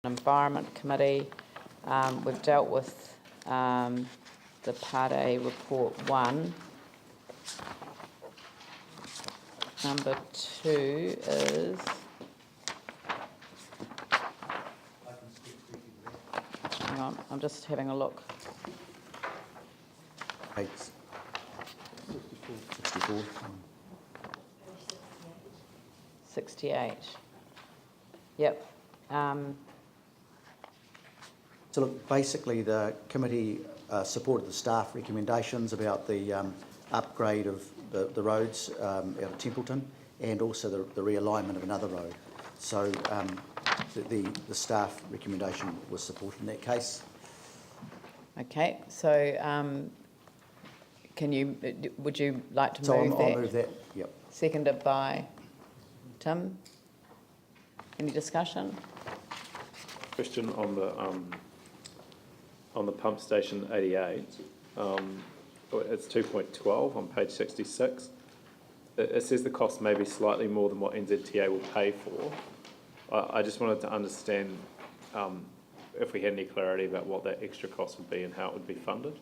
Environment Committee. We've dealt with the Part A Report 1. Number 2 is... Hang on, I'm just having a look. 64. 68. Yep. So look, basically the committee supported the staff recommendations about the upgrade of the roads out of Templeton and also the realignment of another road. So the staff recommendation was supported in that case. Okay, so would you like to move that? I'll move that, yep. Seconded by Tim. Any discussion? Question on the pump station 88. It's 2.12 on page 66. It says the cost may be slightly more than what NZTA will pay for. I just wanted to understand if we had any clarity about what that extra cost would be and how it would be funded.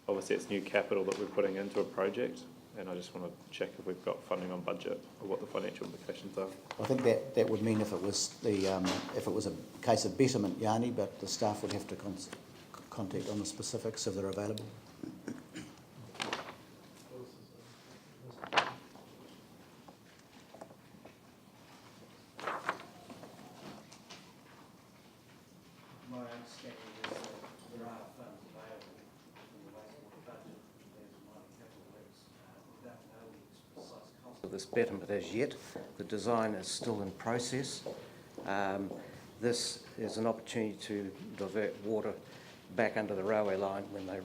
Obviously, it's new capital that we're putting into a project, and I just want to check if we've got funding on budget or what the financial implications are. I think that would mean if it was a case of betterment, Yanni, but the staff would have to contact on the specifics if they're available. My understanding is that there are funds available from the wastewater budget as mining capital works. We don't know the precise cost of this betterment as yet. The design is still in process. This is an opportunity to divert water back under the railway line when they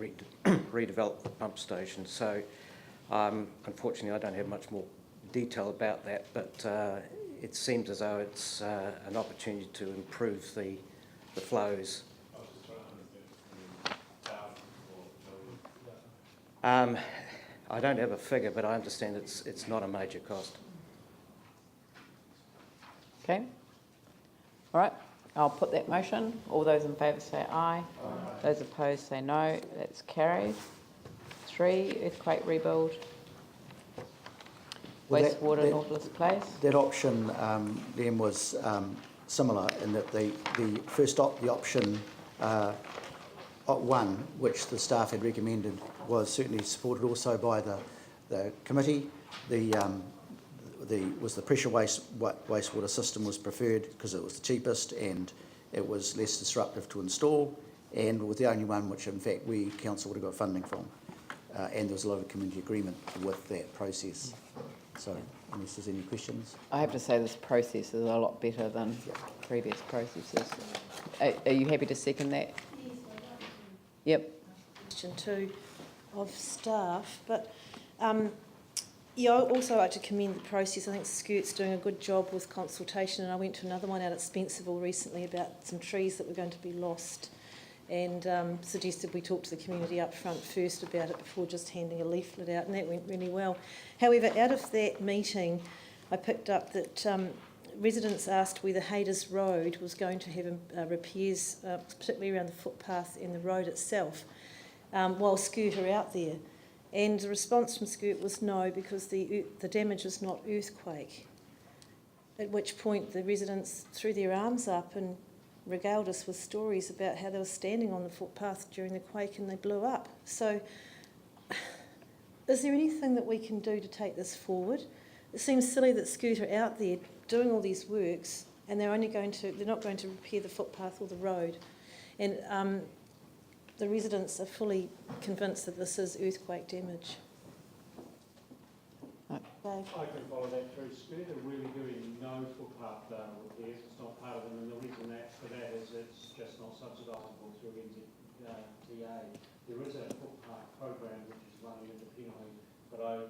redevelop the pump station. So unfortunately I don't have much more detail about that, but it seems as though it's an opportunity to improve the flows. I don't have a figure, but I understand it's not a major cost. Okay. All right. I'll put that motion. All those in favour say aye. Aye. Those opposed say no. That's carried. 3, earthquake rebuild. Well, Wastewater Nautilus Place. That option then was similar in that the option 1, which the staff had recommended, was certainly supported also by the committee. The pressure wastewater system was preferred because it was the cheapest and it was less disruptive to install, and was the only one which in fact we council would have got funding from, and there was a lot of community agreement with that process. So unless there's any questions. I have to say this process is a lot better than previous processes. Are you happy to second that? Yep. Question 2 of staff, but yeah, I also like to commend the process. I think Scoot's doing a good job with consultation, and I went to another one out at Spencerville recently about some trees that were going to be lost, and suggested we talk to the community up front first about it before just handing a leaflet out, and that went really well. However, out of that meeting, I picked up that residents asked whether Haydes Road was going to have repairs, particularly around the footpath and the road itself, while Scoot are out there. And the response from Scoot was no, because the damage is not earthquake. At which point the residents threw their arms up and regaled us with stories about how they were standing on the footpath during the quake and they blew up. So is there anything that we can do to take this forward? It seems silly that Scoot are out there doing all these works and they're not going to repair the footpath or the road. And the residents are fully convinced that this is earthquake damage. I can follow that through. Scoot are really doing no footpath repairs. It's not part of them, and the reason for that is it's just not subsidisable through NZTA. There is a footpath program which is running independently, but I'm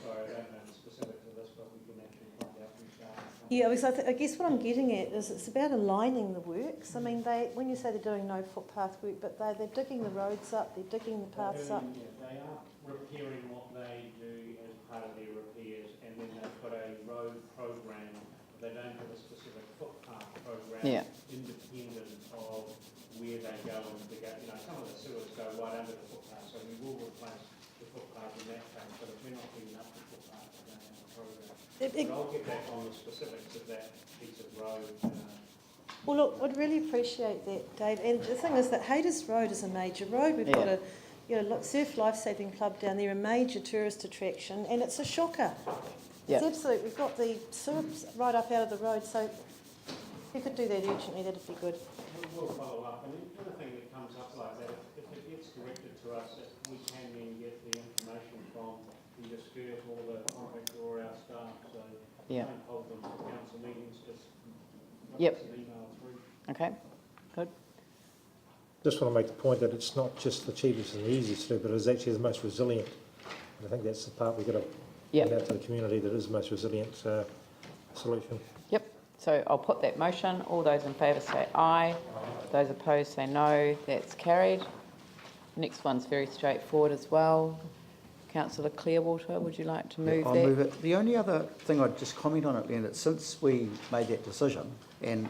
sorry, I don't know the specifics of this, but we can actually find out from staff. Yeah, because I guess what I'm getting at is it's about aligning the works. I mean, when you say they're doing no footpath work, but they're digging the roads up, they're digging the paths up. Yeah, they are repairing what they do as part of their repairs, and then they've got a road program. They don't have a specific footpath program Yeah. independent of where they go and they go, some of the sewers go right under the footpath, so we will replace the footpath in that case, but if we're not picking up the footpath, we don't have a program. But I'll get back on the specifics of that piece of road. Well, look, I'd really appreciate that, Dave. And the thing is that Hayters Road is a major road. We've got a Surf Lifesaving Club down there, a major tourist attraction, and it's a shocker. It's absolute. We've got the sewer right up out of the road, so if you could do that urgently, that'd be good. We'll follow up, and anything that comes up like that, if it gets directed to us, we can then get the information from either Skirt or the contractor or our staff, so don't hold them to council meetings, just drop us an email through. Okay, good. Just want to make the point that it's not just the cheapest and the easiest to do, but it's actually the most resilient. And I think that's the part we've got to get out to the community, that is the most resilient solution. Yep, so I'll put that motion. All those in favour say aye. Those opposed say no. That's carried. Next one's very straightforward as well. Councillor Clearwater, would you like to move I'll that? move it. The only other thing I'd just comment on it, Leonard, since we made that decision, and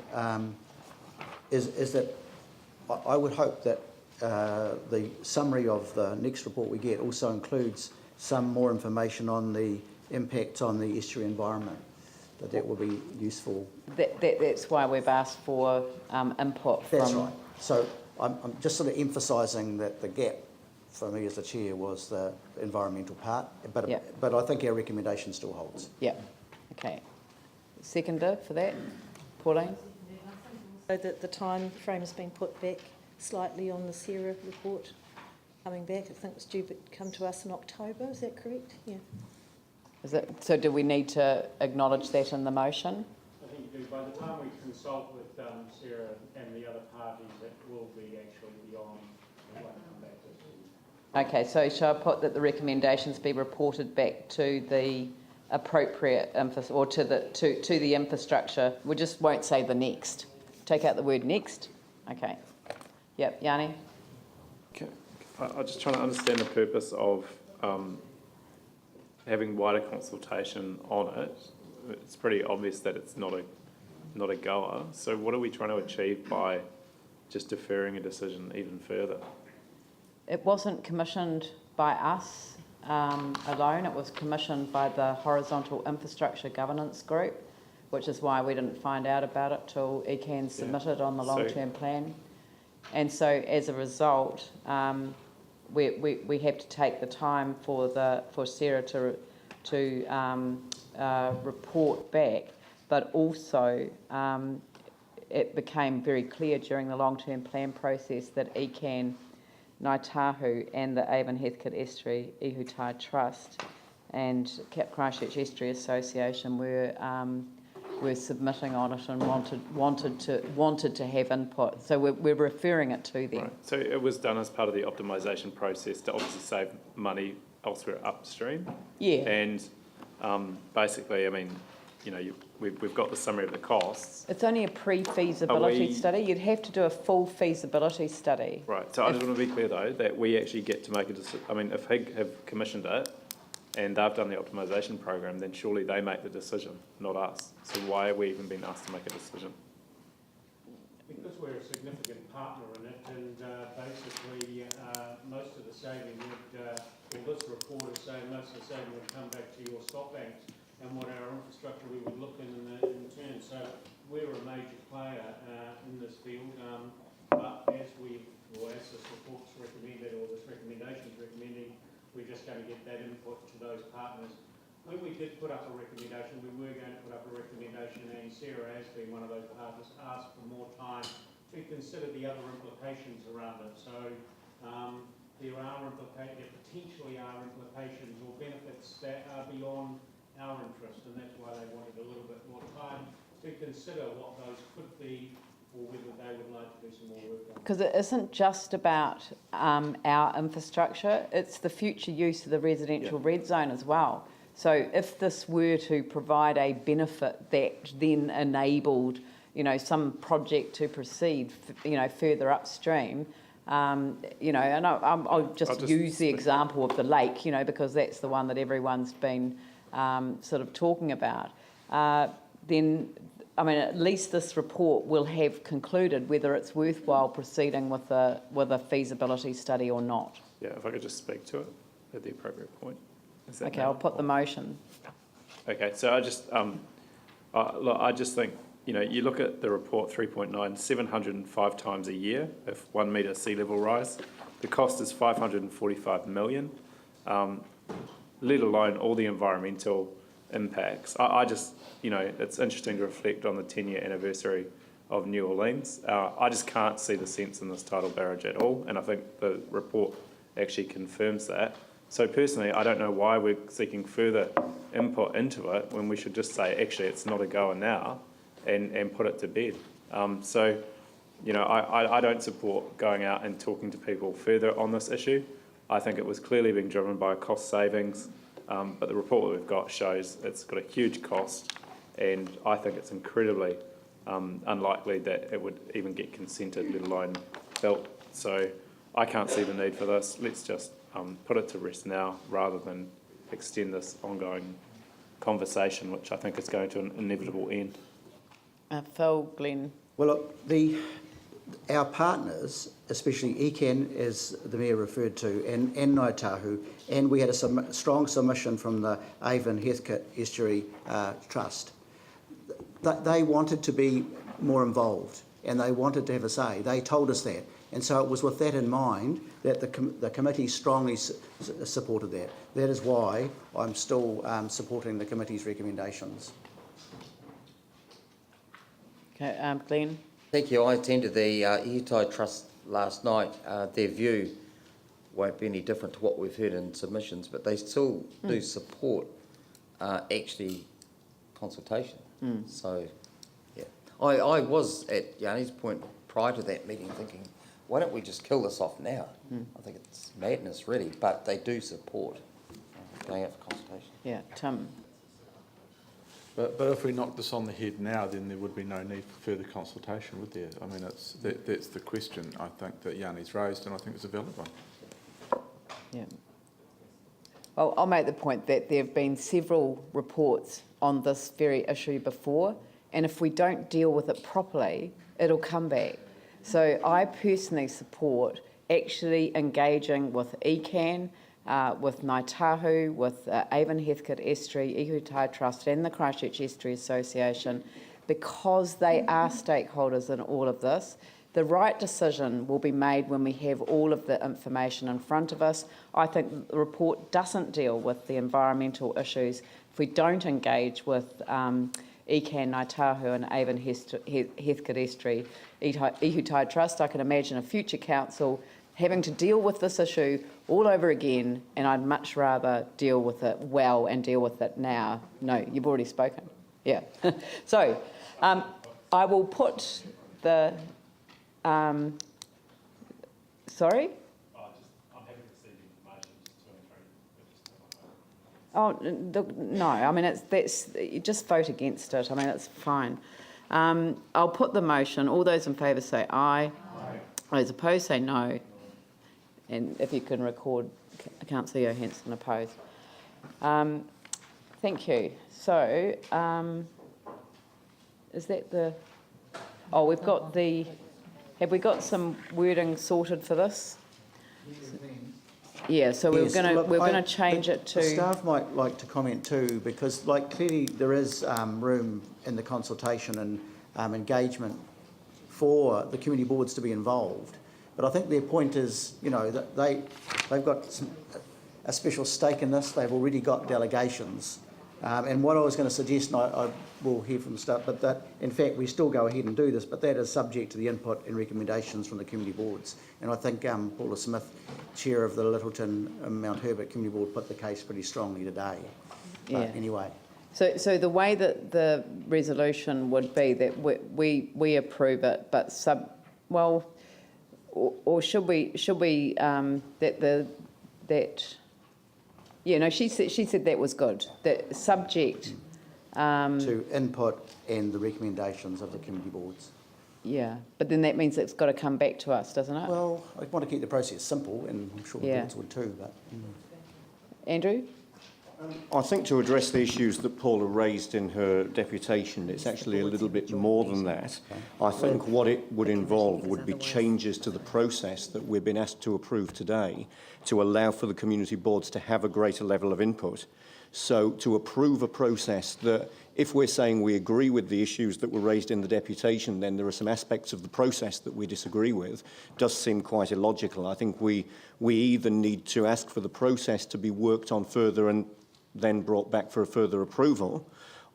is that I would hope that the summary of the next report we get also includes some more information on the impact on the estuary environment. That will be useful. That's why we've asked for input from... That's right. So I'm just sort of emphasising that the gap for me as the chair was the environmental part, but I think our recommendation still holds. Yeah, okay. Seconder for that, Pauline? So that the time frame has been put back slightly on the Sarah report coming back. I think it's due to come to us in October, is that correct? Yeah. Is it, so do we need to acknowledge that in the motion? I think you do. By the time we consult with Sarah and the other parties, it will be actually beyond what will come back to. Okay, so shall I put that the recommendations be reported back to the appropriate or to the infrastructure? We just won't say the next. Take out the word next. Okay. Yep, Yanni? Okay. I'm just trying to understand the purpose of having wider consultation on it. It's pretty obvious that it's not a goer. So what are we trying to achieve by just deferring a decision even further? It wasn't commissioned by us alone. It was commissioned by the Horizontal Infrastructure Governance Group, which is why we didn't find out about it till ECAN submitted on the long-term plan. And so as a result, we have to take the time for Sarah to report back, but also it became very clear during the long-term plan process that ECAN, Ngāi Tahu and the Avon Heathcote Estuary Ihutai Trust and Christchurch Estuary Association were submitting on it and wanted to have input. So we're referring it to them. Right. So it was done as part of the optimisation process to obviously save money elsewhere upstream. Yeah. And basically, I mean, we've got the summary of the costs. It's only a pre-feasibility study. You'd have to do a full feasibility study. Right. So I just want to be clear though that we actually get to make a decision. I mean, if HIG have commissioned it and they've done the optimisation program, then surely they make the decision, not us. So why are we even being asked to make a decision? Because we're a significant partner in it, and basically most of the saving this report is saying most of the saving would come back to your stock banks and what our infrastructure we would look in turn. So we're a major player in this field, but as this report's recommended or this recommendation is recommending, we're just going to get that input to those partners. When we did put up a recommendation, we were going to put up a recommendation, and Sarah, as being one of those partners, asked for more time to consider the other implications around it. So there potentially are implications or benefits that are beyond our interest, and that's why they wanted a little bit more time to consider what those could be or whether they would like to do some more work on. Because it isn't just about our infrastructure, it's the future use of the residential red zone as well. So if this were to provide a benefit that then enabled, some project to proceed, further upstream, and I'll just use the example of the lake, because that's the one that everyone's been sort of talking about, then I mean, at least this report will have concluded whether it's worthwhile proceeding with a feasibility study or not. Yeah, if I could just speak to it at the appropriate point. Is that Okay, now? I'll put the motion. Okay, so I just, look, I just think, you look at the report 3.9, 705 times a year if 1 metre sea level rise. The cost is 545 million, let alone all the environmental impacts. I just, it's interesting to reflect on the 10-year anniversary of New Orleans. I just can't see the sense in this tidal barrage at all, and I think the report actually confirms that. So personally, I don't know why we're seeking further input into it when we should just say, actually, it's not a goer now, and put it to bed. I don't support going out and talking to people further on this issue. I think it was clearly being driven by cost savings, but the report that we've got shows it's got a huge cost, and I think it's incredibly unlikely that it would even get consented, let alone built. So I can't see the need for this. Let's just put it to rest now rather than extend this ongoing conversation, which I think is going to an inevitable end. Phil, Glenn. Well, look, our partners, especially ECAN, as the Mayor referred to, and Ngāi Tahu, and we had a strong submission from the Avon Heathcote Estuary Trust. They wanted to be more involved and they wanted to have a say. They told us that. And so it was with that in mind that the committee strongly supported that. That is why I'm still supporting the committee's recommendations. Okay, Glenn. Thank you. I attended the Ihutai Trust last night. Their view won't be any different to what we've heard in submissions, but they still do support actually consultation. So, yeah. I was at Yanni's point prior to that meeting thinking, why don't we just kill this off now? I think it's madness, really, but they do support going out for consultation. Yeah, Tim. But if we knock this on the head now, then there would be no need for further consultation, would there? I mean, that's the question I think that Yanni's raised, and I think it's a valid one. Yeah. Well, I'll make the point that there have been several reports on this very issue before, and if we don't deal with it properly, it'll come back. So I personally support actually engaging with ECAN, with Ngāi Tahu, with Avon Heathcote Estuary, Ihutai Trust and the Christchurch Estuary Association, because they are stakeholders in all of this. The right decision will be made when we have all of the information in front of us. I think the report doesn't deal with the environmental issues if we don't engage with ECAN, Ngāi Tahu and Avon Heathcote Estuary, Ihutai Trust. I can imagine a future council having to deal with this issue all over again, and I'd much rather deal with it well and deal with it now. No, you've already spoken. Yeah. So I will put the... sorry? I'm happy to see the motion to encourage. Oh, no, I mean, you just vote against it. I mean, it's fine. I'll put the motion. All those in favour say aye. Aye. Those opposed say no. And if you can record Councillor Johansson opposed. Thank you. So, is that the... Oh, we've got the... Have we got some wording sorted for this? Yeah, so we're Yes, going look, to change it to... The staff might like to comment too, because clearly there is room in the consultation and engagement for the community boards to be involved. But I think their point is, that they've got a special stake in this. They've already got delegations. And what I was going to suggest, and I will hear from the staff, but that, in fact, we still go ahead and do this, but that is subject to the input and recommendations from the community boards. And I think Paula Smith, chair of the Littleton Mount Herbert Community Board, put the case pretty strongly today. Yeah. But anyway. So the way that the resolution would be that we approve it, but or should we she said that was good, that subject to input and the recommendations of the community boards. Yeah, but then that means it's got to come back to us, doesn't it? Well, I want to keep the process simple, and I'm sure the boards would too. But Andrew? I think to address the issues that Paula raised in her deputation, it's actually a little bit more than that. I think what it would involve would be changes to the process that we've been asked to approve today to allow for the community boards to have a greater level of input. So to approve a process that, if we're saying we agree with the issues that were raised in the deputation, then there are some aspects of the process that we disagree with, does seem quite illogical. I think we either need to ask for the process to be worked on further and then brought back for a further approval,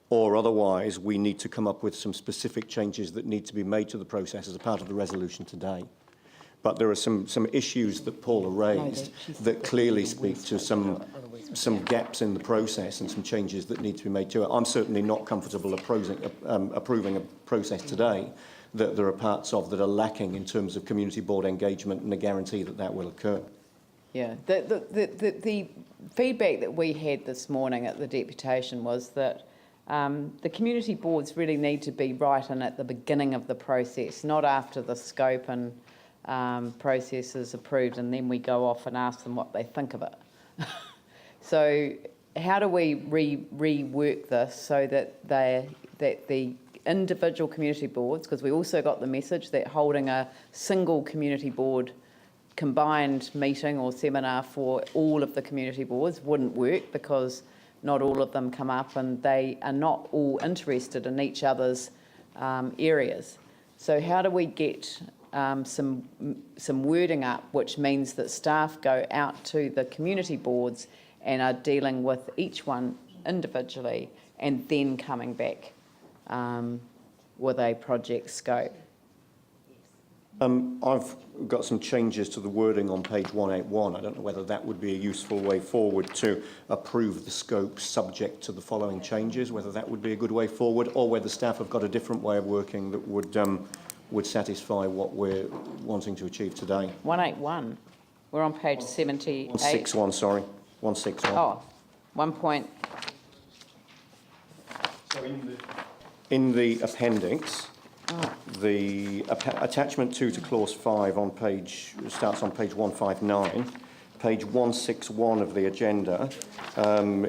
or otherwise we need to come up with some specific changes that need to be made to the process as a part of the resolution today. But there are some issues that Paula raised that clearly speak to some gaps in the process and some changes that need to be made to it. I'm certainly not comfortable approving a process today that there are parts of that are lacking in terms of community board engagement and a guarantee that that will occur. Yeah, the feedback that we had this morning at the deputation was that the community boards really need to be right in at the beginning of the process, not after the scope and process is approved and then we go off and ask them what they think of it. So how do we rework this so that the individual community boards, because we also got the message that holding a single community board combined meeting or seminar for all of the community boards wouldn't work because not all of them come up and they are not all interested in each other's areas. So how do we get some wording up which means that staff go out to the community boards and are dealing with each one individually and then coming back with a project scope? I've got some changes to the wording on page 181. I don't know whether that would be a useful way forward to approve the scope subject to the following changes, whether that would be a good way forward, or whether staff have got a different way of working that would satisfy what we're wanting to achieve today. 181. We're on page 78. 161, sorry. 161. Oh, 1 point. So in the appendix, the attachment 2 to clause 5 on page starts on page 159. Page 161 of the agenda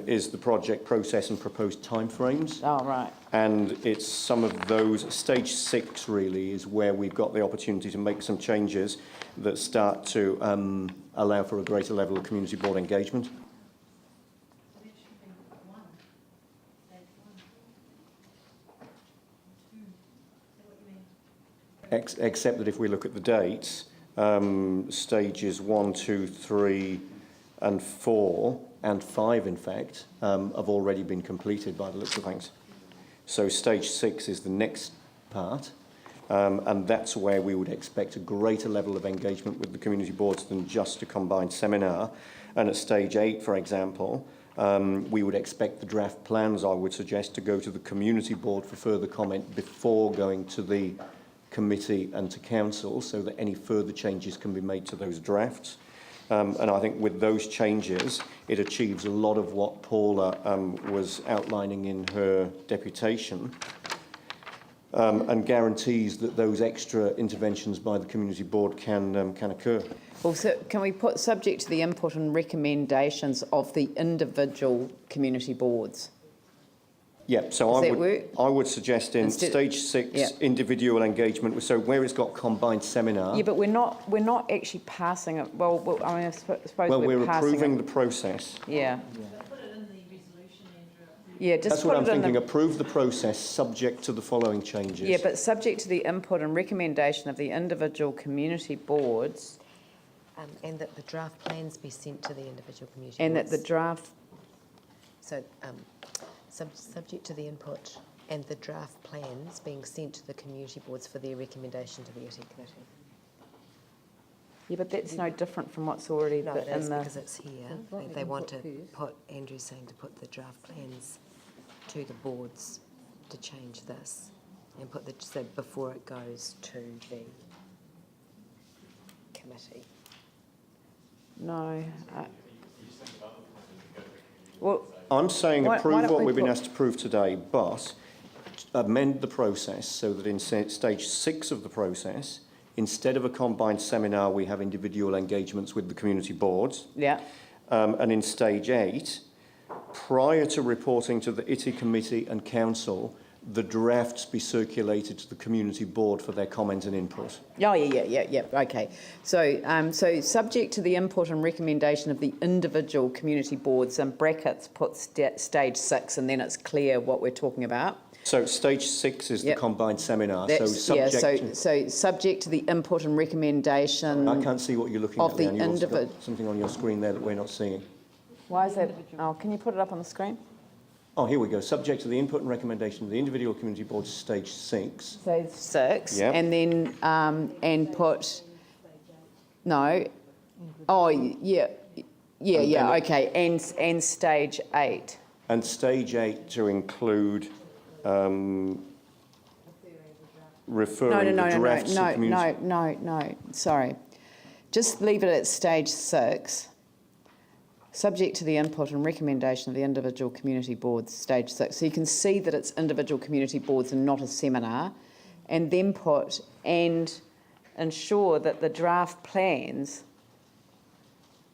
is the project process and proposed timeframes. Oh, right. And it's some of those, stage 6 really is where we've got the opportunity to make some changes that start to allow for a greater level of community board engagement. Except that if we look at the dates, stages 1, 2, 3 and 4 and 5 in fact have already been completed by the looks of things. So stage 6 is the next part and that's where we would expect a greater level of engagement with the community boards than just a combined seminar. And at stage 8, for example, we would expect the draft plans, I would suggest, to go to the community board for further comment before going to the committee and to council so that any further changes can be made to those drafts. And I think with those changes, it achieves a lot of what Paula was outlining in her deputation and guarantees that those extra interventions by the community board can occur. Also, can we put subject to the input and recommendations of the individual community boards? Yeah, so I would suggest in stage 6 individual engagement. So where it's got combined seminar. Yeah, but we're not actually passing it. Well I mean, I suppose we're approving the process. Yeah. Put it in the resolution, Andrew. Yeah, just that's what I'm thinking. Approve the process subject to the following changes. Yeah, but subject to the input and recommendation of the individual community boards. And that the draft plans be sent to the individual community and boards. That the draft. So. Subject to the input and the draft plans being sent to the community boards for their recommendation to the committee. Yeah, but that's no different from what's already No, it in is the... because it's here. They want to put, Andrew's saying to put the draft plans to the boards to change this and put the, so before it goes to the committee. No. Well, I'm saying approve what we've been put... asked to prove today, but amend the process so that in stage 6 of the process, instead of a combined seminar, we have individual engagements with the community boards. Yeah. And in stage 8, prior to reporting to the ITI Committee and Council, the drafts be circulated to the Community Board for their comment and input. Oh, yeah, okay. So, so subject to the input and recommendation of the individual community boards, in brackets, put stage 6, and then it's clear what we're talking about. So stage 6 is the combined seminar. So subject to the input and recommendation. I can't see what you're looking of at the there. You've individual. got something on your screen there that we're not seeing. Why is that? Oh, can you put it up on the screen? Oh, here we go. Subject to the input and recommendation of the individual community boards, stage 6. Stage 6, Yep. and then and put no. Oh, yeah, okay, and stage 8. And stage 8 to include referring the drafts to community. No. Sorry, just leave it at stage 6. Subject to the input and recommendation of the individual community boards, stage 6. So you can see that it's individual community boards and not a seminar. And then put and ensure that the draft plans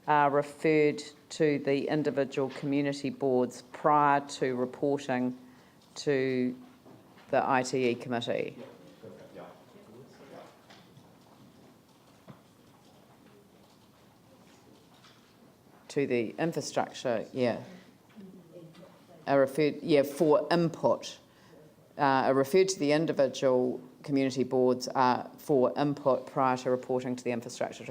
are referred to the individual community boards prior to reporting to the ITE committee. To the infrastructure, are referred, for input. Are referred to the individual community boards for input prior to reporting to the infrastructure.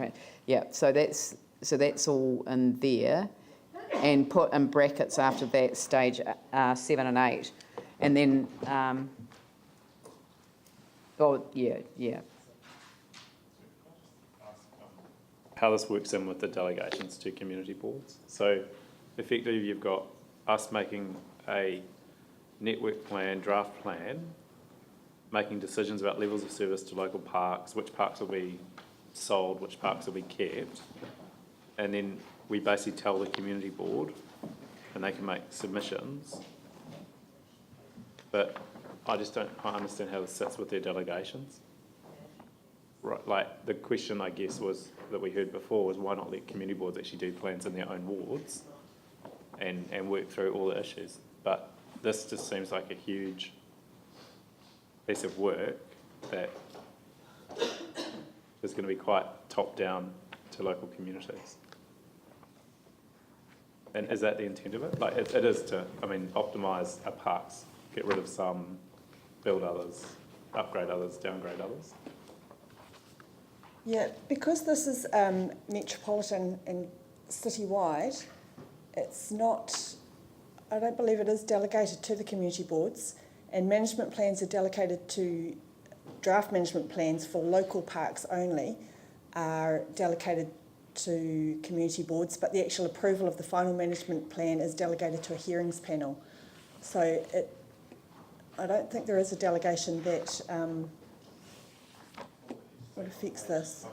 So that's all in there, and put in brackets after that stage 7 and 8, and then How this works in with the delegations to community boards. So effectively you've got us making a network plan, draft plan, making decisions about levels of service to local parks, which parks will be sold, which parks will be kept, and then we basically tell the community board and they can make submissions. But I just don't quite understand how this sits with their delegations. Right, like the question I guess was that we heard before was why not let community boards actually do plans in their own wards and work through all the issues. But this just seems like a huge piece of work that is going to be quite top down to local communities. And is that the intent of it? Like it is to, optimise our parks, get rid of some, build others, upgrade others, downgrade others. Yeah, because this is metropolitan and citywide, it's not, I don't believe it is delegated to the community boards, and management plans are delegated to, draft management plans for local parks only are delegated to community boards, but the actual approval of the final management plan is delegated to a hearings panel. So I don't think there is a delegation that would affect this.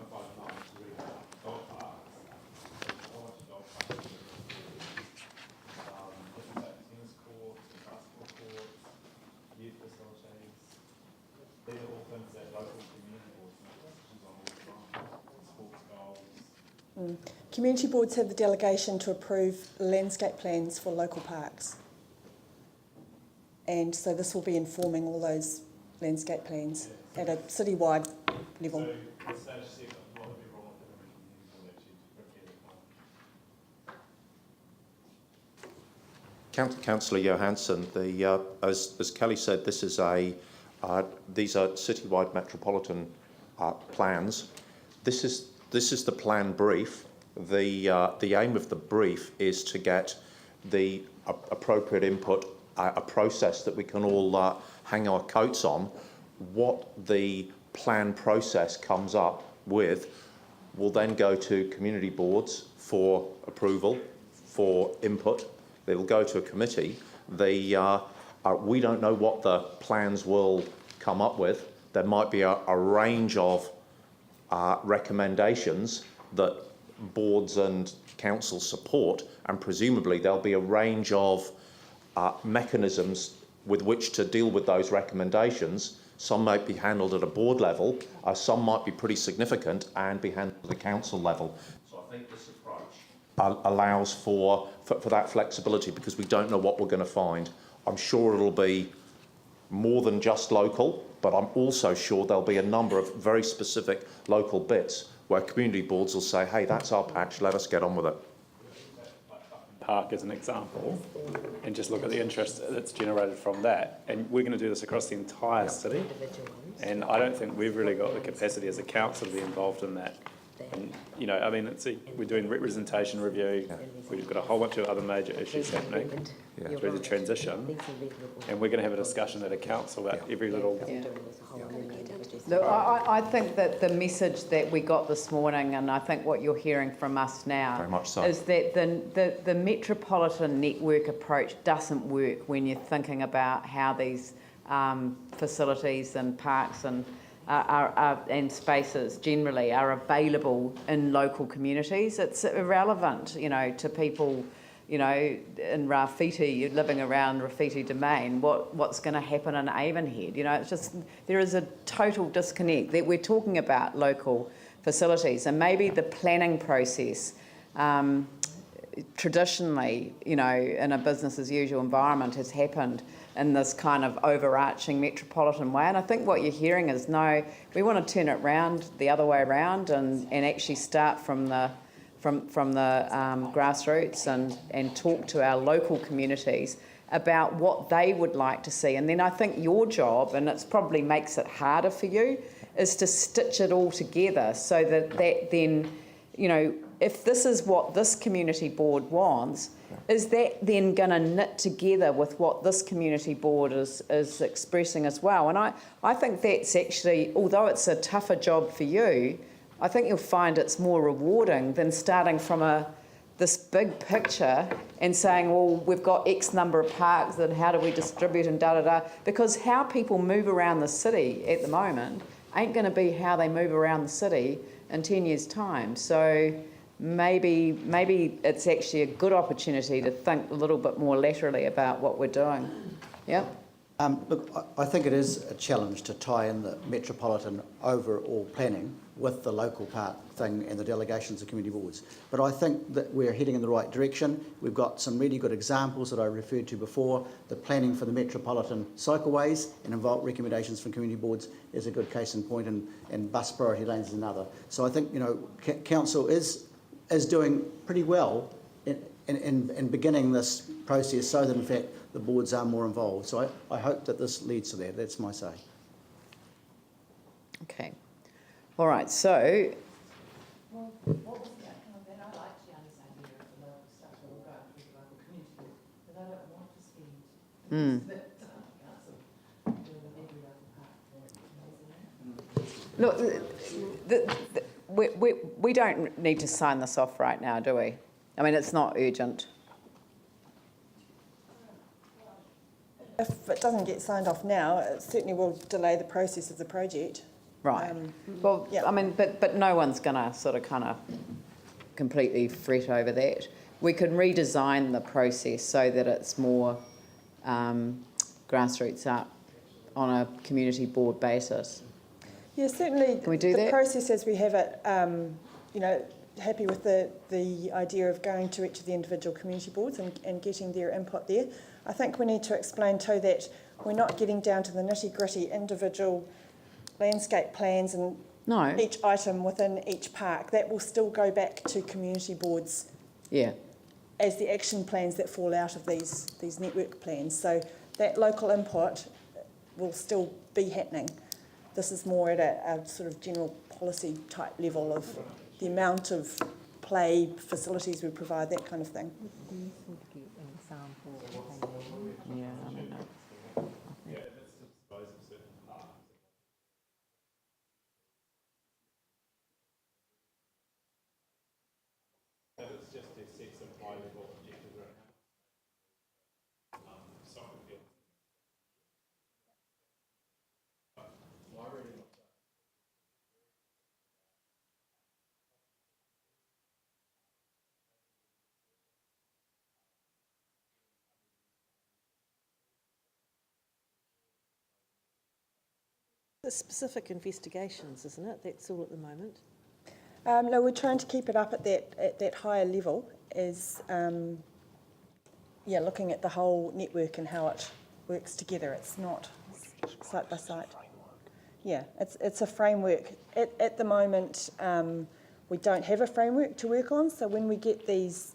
Community boards have the delegation to approve landscape plans for local parks. And so this will be informing all those landscape plans at a citywide level. Councillor Johansson, as Kelly said, this is these are citywide metropolitan plans. This is the plan brief. The aim of the brief is to get the appropriate input, a process that we can all hang our coats on. What the plan process comes up with will then go to community boards for approval, for input. They will go to a committee. We don't know what the plans will come up with. There might be a range of recommendations that boards and councils support, and presumably there'll be a range of mechanisms with which to deal with those recommendations. Some might be handled at a board level, some might be pretty significant and be handled at a council level. So I think this approach allows for that flexibility, because we don't know what we're going to find. I'm sure it'll be more than just local, but I'm also sure there'll be a number of very specific local bits where community boards will say, hey, that's our patch, let us get on with it. Park as an example, and just look at the interest that's generated from that. And we're going to do this across the entire city. And I don't think we've really got the capacity as a council to be involved in that. And, you know, I mean, we're doing representation review. We've got a whole bunch of other major issues happening through the transition. And we're going to have a discussion at a council about every little... Look, I think that the message that we got this morning, and I think what you're hearing from us now, Very much so. is that the metropolitan network approach doesn't work when you're thinking about how these facilities and parks and and spaces generally are available in local communities. It's irrelevant, you know, to people, you know, in Rafiti, living around Rafiti Domain, what's going to happen in Avonhead. You know, it's just, there is a total disconnect that we're talking about local facilities, and maybe the planning process traditionally, you know, in a business as usual environment has happened in this kind of overarching metropolitan way. And I think what you're hearing is, no, we want to turn it round the other way around and actually start from the grassroots and talk to our local communities about what they would like to see. And then I think your job, and it probably makes it harder for you, is to stitch it all together so that then, you know, if this is what this community board wants, is that then going to knit together with what this community board is expressing as well? And I think that's actually, although it's a tougher job for you, I think you'll find it's more rewarding than starting from this big picture and saying, well, we've got X number of parks and how do we distribute and da-da-da. Because how people move around the city at the moment ain't going to be how they move around the city in 10 years' time. So maybe it's actually a good opportunity to think a little bit more laterally about what we're doing. Yeah? Look, I think it is a challenge to tie in the metropolitan overall planning with the local park thing and the delegations of community boards. But I think that we're heading in the right direction. We've got some really good examples that I referred to before. The planning for the metropolitan cycleways and involved recommendations from community boards is a good case in point, and bus priority lanes is another. So I think, you know, council is doing pretty well in beginning this process, so that in fact the boards are more involved. So I hope that this leads to that. That's my say. Okay. All right, so... Well, what was the outcome of that? I actually understand the local stuff that will go through the local community, but I don't want to spend that council doing every Look, local park. we don't need to sign this off right now, do we? I mean, it's not urgent. If it doesn't get signed off now, it certainly will delay the process of the project. Right. Well, yeah. I mean, but no one's going to sort of kind of completely fret over that. We can redesign the process so that it's more grassroots up on a community board basis. Yeah, certainly. Can we do that? The process as we have it, you know, happy with the idea of going to each of the individual community boards and getting their input there. I think we need to explain too that we're not getting down to the nitty-gritty individual landscape plans and each item within each park. That will still go back to community boards as the action plans that fall out of these network plans. So that local input will still be happening. This is more at a sort of general policy type level of the amount of play facilities we provide, that kind of thing. Yeah, I don't know. It's just to set some high-level objectives around soccer field. The specific investigations, isn't it? That's all at the moment. No, we're trying to keep it up at that higher level as, looking at the whole network and how it works together. It's not site by site. Yeah, it's a framework. At the moment, we don't have a framework to work on, so when we get these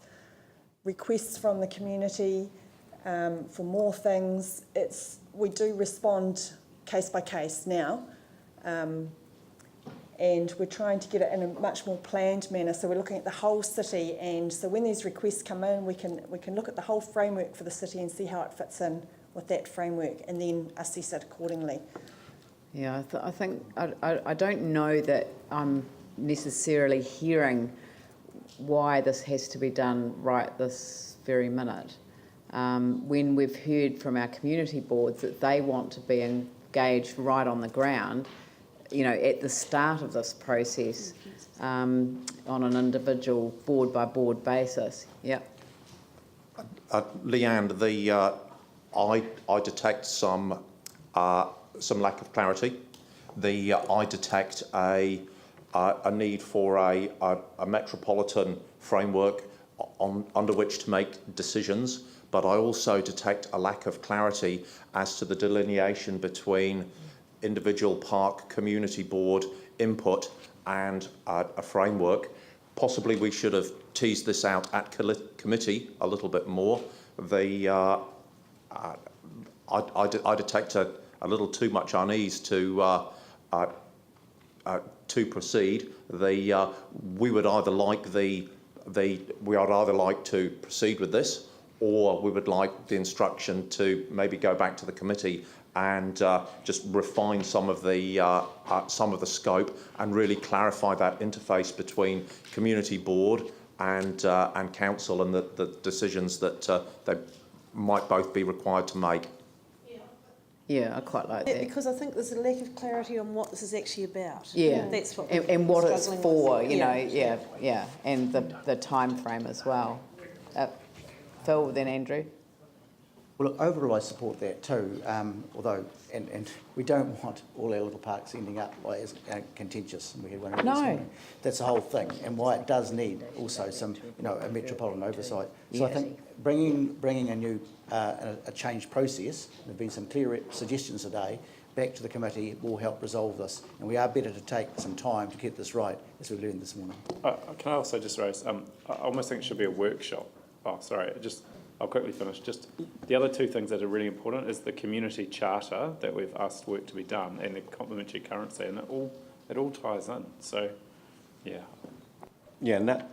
requests from the community for more things, we do respond case by case now. And we're trying to get it in a much more planned manner. So we're looking at the whole city, and so when these requests come in, we can look at the whole framework for the city and see how it fits in with that framework, and then assess it accordingly. Yeah, I think I don't know that I'm necessarily hearing why this has to be done right this very minute. When we've heard from our community boards that they want to be engaged right on the ground, you know, at the start of this process, on an individual board by board basis. Yep. Leanne, I detect some lack of clarity. I detect a need for a metropolitan framework under which to make decisions, but I also detect a lack of clarity as to the delineation between individual park community board input and a framework. Possibly we should have teased this out at committee a little bit more. I detect a little too much unease to proceed. We would either like to proceed with this, or we would like the instruction to maybe go back to the committee and just refine some of the scope and really clarify that interface between community board and council, and the decisions that they might both be required to make. Yeah, I quite like that. Because I think there's a lack of clarity on what this is actually about. Yeah, that's what and what it's for, with. you know, yeah, and the time frame as well. Phil, then Andrew. Well, look, overall I support that too, although, and we don't want all our little parks ending up like as contentious, and we had one of these this morning. That's the whole thing, and why it does need also some, you know, a metropolitan oversight. So I think bringing a new, a changed process, there've been some clear suggestions today, back to the committee will help resolve this, and we are better to take some time to get this right, as we learned this morning. Can I also just raise, I almost think it should be a workshop. Oh, sorry, I'll quickly finish. Just the other two things that are really important is the community charter that we've asked work to be done, and the complementary currency, and it all ties in. So, yeah. Yeah, and that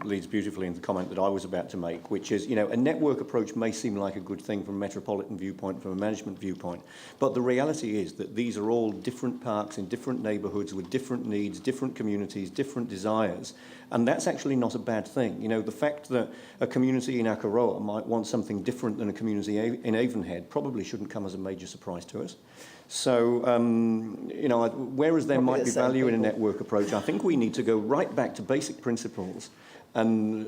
leads beautifully into the comment that I was about to make, which is, you know, a network approach may seem like a good thing from a metropolitan viewpoint, from a management viewpoint, but the reality is that these are all different parks in different neighbourhoods with different needs, different communities, different desires, and that's actually not a bad thing. You know, the fact that a community in Akaroa might want something different than a community in Avonhead probably shouldn't come as a major surprise to us. So, you know, whereas there might be value in a network approach, I think we need to go right back to basic principles and,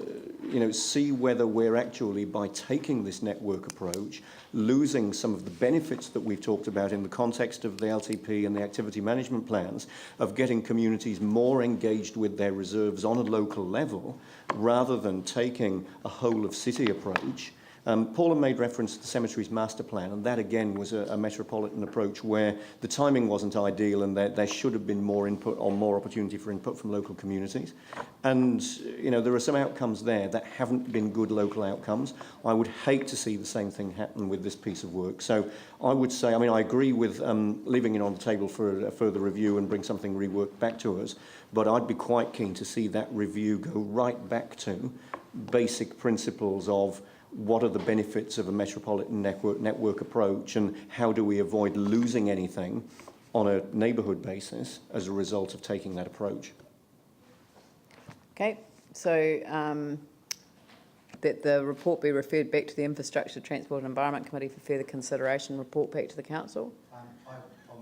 you know, see whether we're actually, by taking this network approach, losing some of the benefits that we've talked about in the context of the LTP and the activity management plans, of getting communities more engaged with their reserves on a local level, rather than taking a whole-of-city approach. Paula made reference to the cemeteries master plan, and that again was a metropolitan approach where the timing wasn't ideal, and there should have been more input or more opportunity for input from local communities. And, you know, there are some outcomes there that haven't been good local outcomes. I would hate to see the same thing happen with this piece of work. So I would say, I mean, I agree with leaving it on the table for a further review and bring something reworked back to us, but I'd be quite keen to see that review go right back to basic principles of what are the benefits of a metropolitan network approach, and how do we avoid losing anything on a neighbourhood basis as a result of taking that approach. Okay, so that the report be referred back to the Infrastructure, Transport and Environment Committee for further consideration, report back to the Council. I'll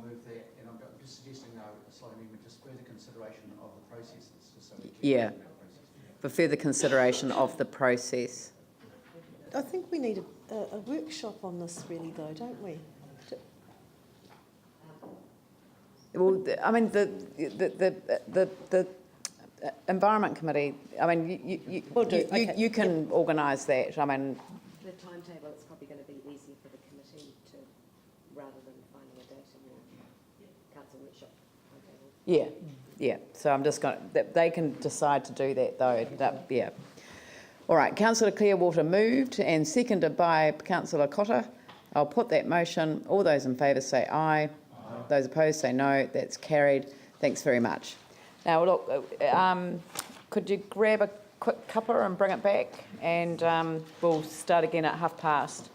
move that, and I'm just suggesting a slight amendment, just further consideration of the processes. So for further consideration of the process. I think we need a workshop on this, really, though, don't we? Well, I mean, Environment Committee, I mean, Will do, okay. you can organise that, I mean, The timetable, it's probably going to be easier for the committee to, rather than finding a date in your council workshop timetable. yeah, so I'm just going, they can decide to do that though, yeah. All right, Councillor Clearwater moved and seconded by Councillor Cotter. I'll put that motion. All those in favour say aye. Those opposed say no. That's carried. Thanks very much. Now, look, could you grab a quick cuppa and bring it back? And we'll start again at past:30.